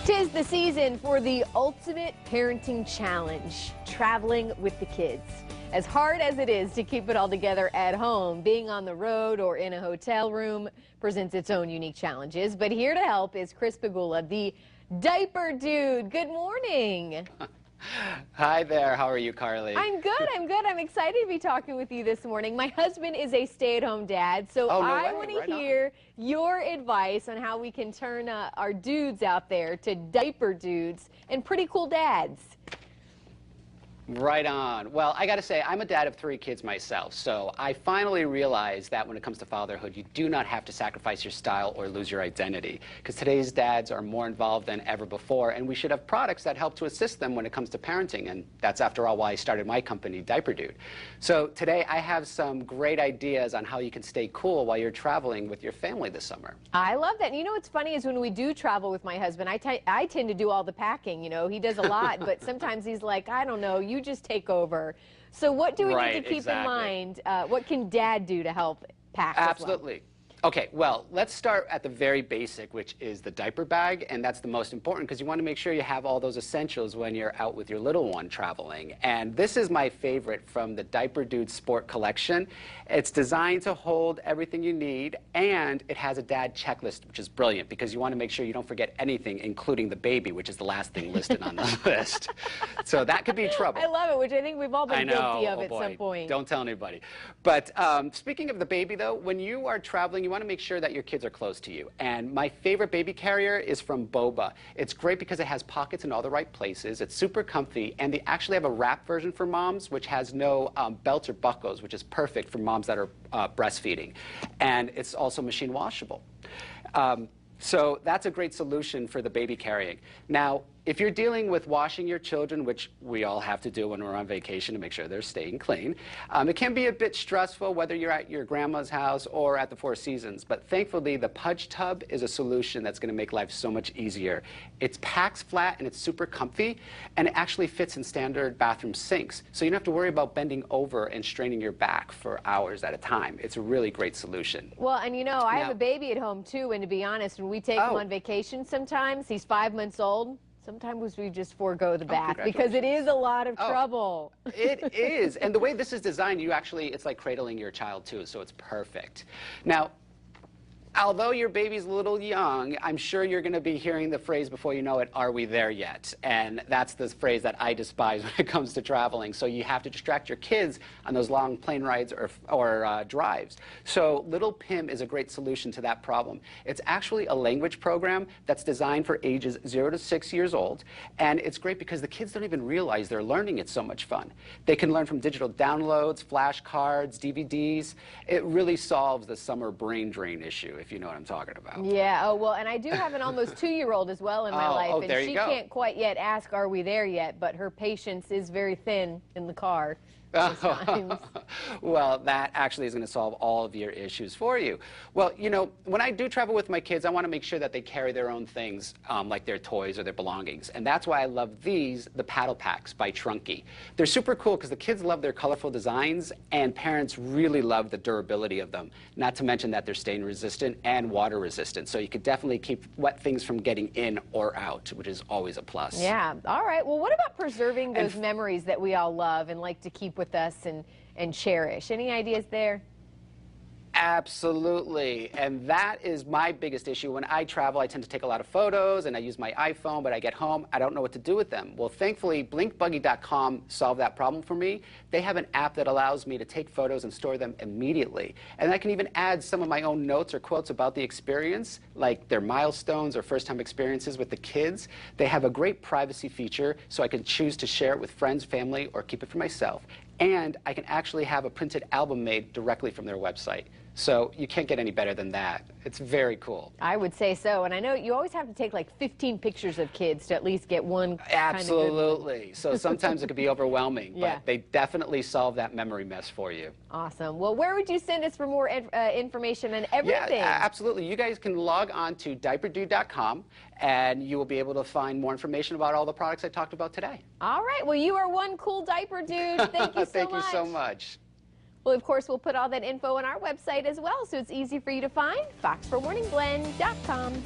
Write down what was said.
'Tis the season for the ultimate parenting challenge, traveling with the kids. As hard as it is to keep it all together at home, being on the road or in a hotel room presents its own unique challenges. But here to help is Chris Pagula, the diaper dude. Good morning. Hi there. How are you, Carly? I'm good. I'm excited to be talking with you this morning. My husband is a stay-at-home dad, so I want to hear your advice on how we can turn our dudes out there to diaper dudes and pretty cool dads. Right on. Well, I got to say, I'm a dad of 3 kids myself, so I finally realized that when it comes to fatherhood, you do not have to sacrifice your style or lose your identity, because today's dads are more involved than ever before, and we should have products that help to assist them when it comes to parenting, and that's, after all, why I started my company, Diaper Dude. So today, I have some great ideas on how you can stay cool while you're traveling with your family this summer. I love that. And you know what's funny is when we do travel with my husband, I tend to do all the packing. You know, he does a lot, but sometimes he's like, I don't know, you just take over. So what do we need to keep in mind? What can Dad do to help pack? Absolutely. Okay, well, let's start at the very basic, which is the diaper bag, and that's the most important because you want to make sure you have all those essentials when you're out with your little one traveling. And this is my favorite from the Diaper Dude Sport Collection. It's designed to hold everything you need, and it has a dad checklist, which is brilliant because you want to make sure you don't forget anything, including the baby, which is the last thing listed on the list. So that could be trouble. I love it, which I think we've all been guilty of at some point. Don't tell anybody. But speaking of the baby, though, when you are traveling, you want to make sure that your kids are close to you. And my favorite baby carrier is from Boba. It's great because it has pockets in all the right places. It's super comfy, and they actually have a wrap version for moms, which has no belts or buckles, which is perfect for moms that are breastfeeding. And it's also machine washable. So that's a great solution for the baby carrying. Now, if you're dealing with washing your children, which we all have to do when we're on vacation to make sure they're staying clean, it can be a bit stressful whether you're at your grandma's house or at the Four Seasons. But thankfully, the Pudge Tub is a solution that's going to make life so much easier. It packs flat and it's super comfy, and it actually fits in standard bathroom sinks. So you don't have to worry about bending over and straining your back for hours at a time. It's a really great solution. Well, and you know, I have a baby at home too, and to be honest, when we take him on vacation sometimes, he's 5 months old. Sometimes we just forego the bath because it is a lot of trouble. It is. And the way this is designed, it's like cradling your child too, so it's perfect. Now, although your baby's a little young, I'm sure you're going to be hearing the phrase before you know it, "Are we there yet?" And that's the phrase that I despise when it comes to traveling. So you have to distract your kids on those long plane rides or drives. So Little Pim is a great solution to that problem. It's actually a language program that's designed for ages 0 to 6 years old. And it's great because the kids don't even realize they're learning. It's so much fun. They can learn from digital downloads, flashcards, DVDs. It really solves the summer brain drain issue, if you know what I'm talking about. Yeah, oh, well, and I do have an almost 2-year-old as well in my life, and she can't quite yet ask, "Are we there yet?" But her patience is very thin in the car. Well, that actually is going to solve all of your issues for you. Well, you know, when I do travel with my kids, I want to make sure that they carry their own things, like their toys or their belongings. And that's why I love these, the Paddle Packs by Trunky. They're super cool because the kids love their colorful designs, and parents really love the durability of them. Not to mention that they're stain resistant and water resistant. So you could definitely keep wet things from getting in or out, which is always a plus. Yeah. All right. Well, what about preserving those memories that we all love and like to keep with us and cherish? Any ideas there? Absolutely, and that is my biggest issue. When I travel, I tend to take a lot of photos, and I use my iPhone, but I get home, I don't know what to do with them. Well, thankfully, blinkbuggy.com solved that problem for me. They have an app that allows me to take photos and store them immediately. And I can even add some of my own notes or quotes about the experience, like their milestones or first-time experiences with the kids. They have a great privacy feature, so I can choose to share it with friends, family, or keep it for myself. And I can actually have a printed album made directly from their website. So you can't get any better than that. It's very cool. I would say so. And I know you always have to take like 15 pictures of kids to at least get one Absolutely. Kind of good So sometimes it could be overwhelming, but they definitely solve that memory mess for you. Awesome. Well, where would you send us for more information and everything? Yeah, absolutely. You guys can log on to diaperdude.com, and you will be able to find more information about all the products I talked about today. All right. Well, you are one cool diaper dude. Thank you so much. Thank you so much. Well, of course, we'll put all that info on our website as well, so it's easy for you to find, fox4morningblend.com.